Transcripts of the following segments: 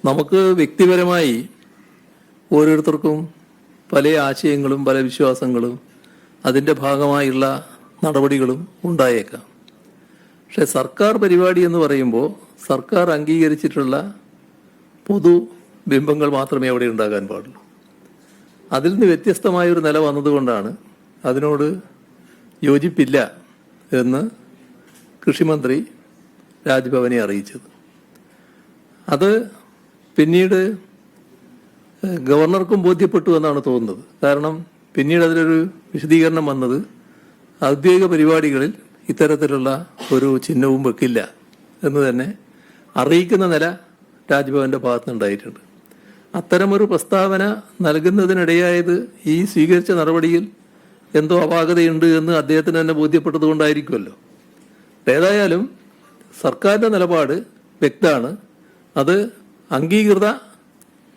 നമുക്ക് വ്യക്തിപരമായി ഓരോരുത്തർക്കും പല ആശയങ്ങളും പല വിശ്വാസങ്ങളും അതിൻ്റെ ഭാഗമായുള്ള നടപടികളും ഉണ്ടായേക്കാം. പക്ഷെ സർക്കാർ പരിപാടി എന്ന് പറയുമ്പോൾ സർക്കാർ അംഗീകരിച്ചിട്ടുള്ള പൊതു ബിംബങ്ങൾ മാത്രമേ അവിടെ ഉണ്ടാകാൻ പാടുള്ളൂ. അതിൽ നിന്ന് വ്യത്യസ്തമായൊരു നില വന്നതുകൊണ്ടാണ് അതിനോട് യോജിപ്പില്ല എന്ന് കൃഷിമന്ത്രി രാജ്ഭവനെ അറിയിച്ചത്. അത് പിന്നീട് ഗവർണർക്കും ബോധ്യപ്പെട്ടു എന്നാണ് തോന്നുന്നത്. കാരണം പിന്നീട് അതിലൊരു വിശദീകരണം വന്നത് ഔദ്യോഗിക പരിപാടികളിൽ ഇത്തരത്തിലുള്ള ഒരു ചിഹ്നവും വെക്കില്ല എന്ന് തന്നെ അറിയിക്കുന്ന നില രാജ്ഭവന്റെ ഭാഗത്തുനിന്നുണ്ടായിട്ടുണ്ട്. അത്തരമൊരു പ്രസ്താവന നൽകുന്നതിനിടയായത് ഈ സ്വീകരിച്ച നടപടിയിൽ എന്തോ അപാകതയുണ്ട് എന്ന് അദ്ദേഹത്തിന് തന്നെ ബോധ്യപ്പെട്ടത് കൊണ്ടായിരിക്കുമല്ലോ. ഏതായാലും സർക്കാരിൻ്റെ നിലപാട് വ്യക്തമാണ്. അത് അംഗീകൃത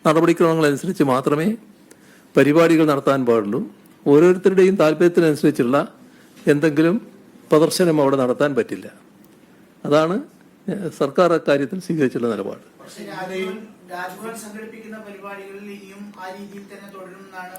നടപടിക്രമങ്ങളനുസരിച്ച് മാത്രമേ പരിപാടികൾ നടത്താൻ പാടുള്ളൂ. ഓരോരുത്തരുടെയും താല്പര്യത്തിനനുസരിച്ചുള്ള എന്തെങ്കിലും പ്രദർശനം അവിടെ നടത്താൻ പറ്റില്ല. അതാണ് സർക്കാർ അക്കാര്യത്തിൽ സ്വീകരിച്ചുള്ള നിലപാട്. രാജ്ഭവൻ സംഘടിപ്പിക്കുന്ന പരിപാടികളിൽ ഇനിയും ആ രീതിയിൽ തന്നെ തുടരുമെന്നാണ്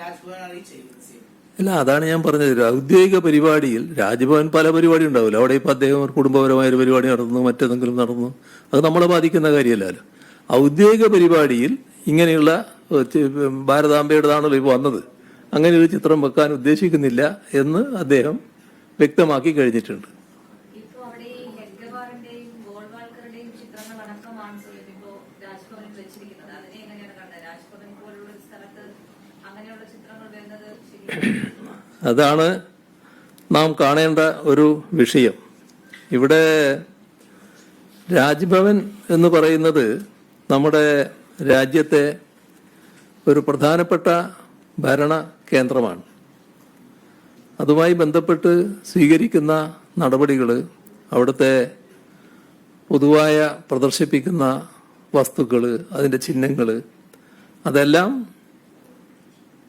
രാജ്ഭവൻ അറിയിച്ചിരിക്കുന്നത്. അല്ല, അതാണ് ഞാൻ പറഞ്ഞത്. ഔദ്യോഗിക പരിപാടിയിൽ രാജ്ഭവൻ പല പരിപാടി ഉണ്ടാവില്ല. അവിടെ ഇപ്പം അദ്ദേഹം കുടുംബപരമായ ഒരു പരിപാടി നടന്നു, മറ്റേതെങ്കിലും നടന്നു, അത് നമ്മളെ ബാധിക്കുന്ന കാര്യമല്ലല്ലോ. ഔദ്യോഗിക പരിപാടിയിൽ ഇങ്ങനെയുള്ള ഭാരതാംബയുടേതാണല്ലോ ഇപ്പോൾ വന്നത്, അങ്ങനെ ഒരു ചിത്രം വെക്കാൻ ഉദ്ദേശിക്കുന്നില്ല എന്ന് അദ്ദേഹം വ്യക്തമാക്കി കഴിഞ്ഞിട്ടുണ്ട്. അതാണ് നാം കാണേണ്ട ഒരു വിഷയം. ഇവിടെ രാജ്ഭവൻ എന്ന് പറയുന്നത് നമ്മുടെ രാജ്യത്തെ ഒരു പ്രധാനപ്പെട്ട ഭരണ കേന്ദ്രമാണ്. അതുമായി ബന്ധപ്പെട്ട് സ്വീകരിക്കുന്ന നടപടികൾ, അവിടുത്തെ പൊതുവായ പ്രദർശിപ്പിക്കുന്ന വസ്തുക്കൾ, അതിൻ്റെ ചിഹ്നങ്ങൾ, അതെല്ലാം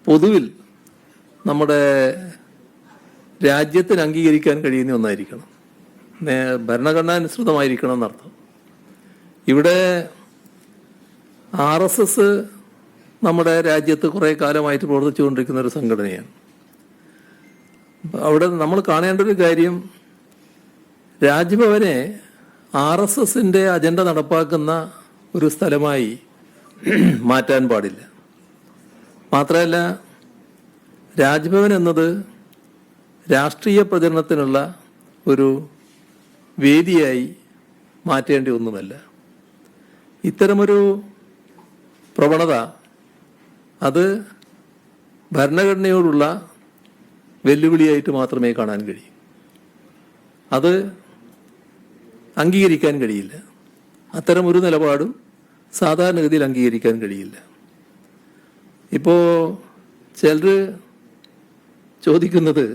പൊതുവിൽ നമ്മുടെ രാജ്യത്തിന് അംഗീകരിക്കാൻ കഴിയുന്ന ഒന്നായിരിക്കണം, ഭരണഘടനാനുസൃതമായിരിക്കണം എന്നർത്ഥം. ഇവിടെ RSS നമ്മുടെ രാജ്യത്ത് കുറേ കാലമായിട്ട് പ്രവർത്തിച്ചുകൊണ്ടിരിക്കുന്ന ഒരു സംഘടനയാണ്. അവിടെ നമ്മൾ കാണേണ്ട ഒരു കാര്യം, രാജ്ഭവനെ RSSന്റെ അജണ്ട നടപ്പാക്കുന്ന ഒരു സ്ഥലമായി മാറ്റാൻ പാടില്ല. മാത്രമല്ല, രാജ്ഭവൻ എന്നത് രാഷ്ട്രീയ പ്രചരണത്തിനുള്ള ഒരു വേദിയായി മാറ്റേണ്ട ഒന്നുമല്ല. ഇത്തരമൊരു പ്രവണത അത് ഭരണഘടനയോടുള്ള വെല്ലുവിളിയായിട്ട് മാത്രമേ കാണാൻ കഴിയൂ. അത് അംഗീകരിക്കാൻ കഴിയില്ല. അത്തരമൊരു നിലപാടും സാധാരണഗതിയിൽ അംഗീകരിക്കാൻ കഴിയില്ല. ഇപ്പോൾ ചിലർ ചോദിക്കുന്നത്,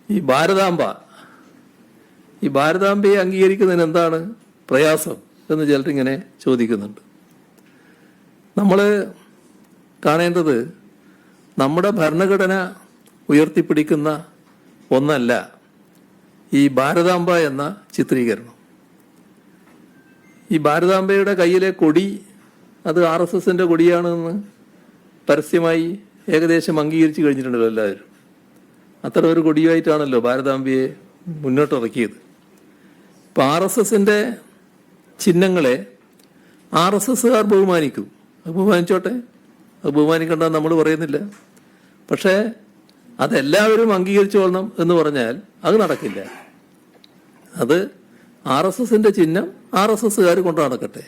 ഈ ഭാരതാംബയെ അംഗീകരിക്കുന്നതിന് എന്താണ് പ്രയാസം എന്ന് ചിലരിങ്ങനെ ചോദിക്കുന്നുണ്ട്. നമ്മൾ കാണേണ്ടത് നമ്മുടെ ഭരണഘടന ഉയർത്തിപ്പിടിക്കുന്ന ഒന്നല്ല ഈ ഭാരതാംബ എന്ന ചിത്രീകരണം. ഈ ഭാരതാംബയുടെ കയ്യിലെ കൊടി അത് RSSന്റെ കൊടിയാണെന്ന് പരസ്യമായി ഏകദേശം അംഗീകരിച്ചു കഴിഞ്ഞിട്ടുണ്ടല്ലോ എല്ലാവരും. അത്തരം ഒരു കൊടിയായിട്ടാണല്ലോ ഭാരതാംബയെ മുന്നോട്ടിറക്കിയത്. ഇപ്പം RSSന്റെ ചിഹ്നങ്ങളെ RSSകാർ ബഹുമാനിക്കും. അത് ബഹുമാനിച്ചോട്ടെ, അത് ബഹുമാനിക്കണ്ടെന്ന് നമ്മൾ പറയുന്നില്ല. പക്ഷേ അതെല്ലാവരും അംഗീകരിച്ചോളണം എന്ന് പറഞ്ഞാൽ അത് നടക്കില്ല. അത് RSSന്റെ ചിഹ്നം RSSകാർ കൊണ്ടു നടക്കട്ടെ,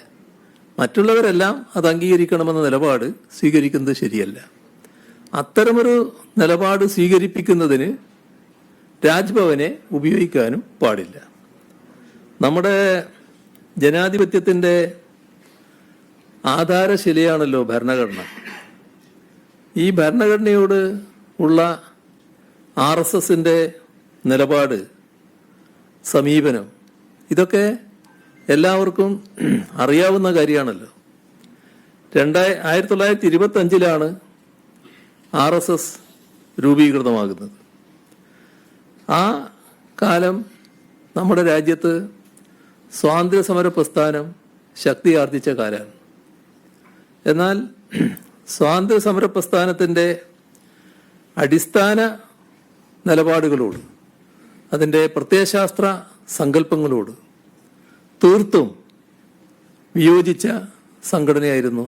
മറ്റുള്ളവരെല്ലാം അത് അംഗീകരിക്കണമെന്ന നിലപാട് സ്വീകരിക്കുന്നത് ശരിയല്ല. അത്തരമൊരു നിലപാട് സ്വീകരിപ്പിക്കുന്നതിന് രാജ്ഭവനെ ഉപയോഗിക്കാനും പാടില്ല. നമ്മുടെ ജനാധിപത്യത്തിൻ്റെ ആധാരശിലയാണല്ലോ ഭരണഘടന. ഈ ഭരണഘടനയോട് ഉള്ള RSSന്റെ നിലപാട്, സമീപനം, ഇതൊക്കെ എല്ലാവർക്കും അറിയാവുന്ന കാര്യമാണല്ലോ. 1925 RSS രൂപീകൃതമാകുന്നത്. ആ കാലം നമ്മുടെ രാജ്യത്ത് സ്വാതന്ത്ര്യ സമര പ്രസ്ഥാനം ശക്തി ആർജിച്ച കാലമാണ്. എന്നാൽ സ്വാതന്ത്ര്യ സമര പ്രസ്ഥാനത്തിൻ്റെ അടിസ്ഥാന നിലപാടുകളോട്, അതിൻ്റെ പ്രത്യയശാസ്ത്ര സങ്കല്പങ്ങളോട് തീർത്തും വിയോജിച്ച സംഘടനയായിരുന്നു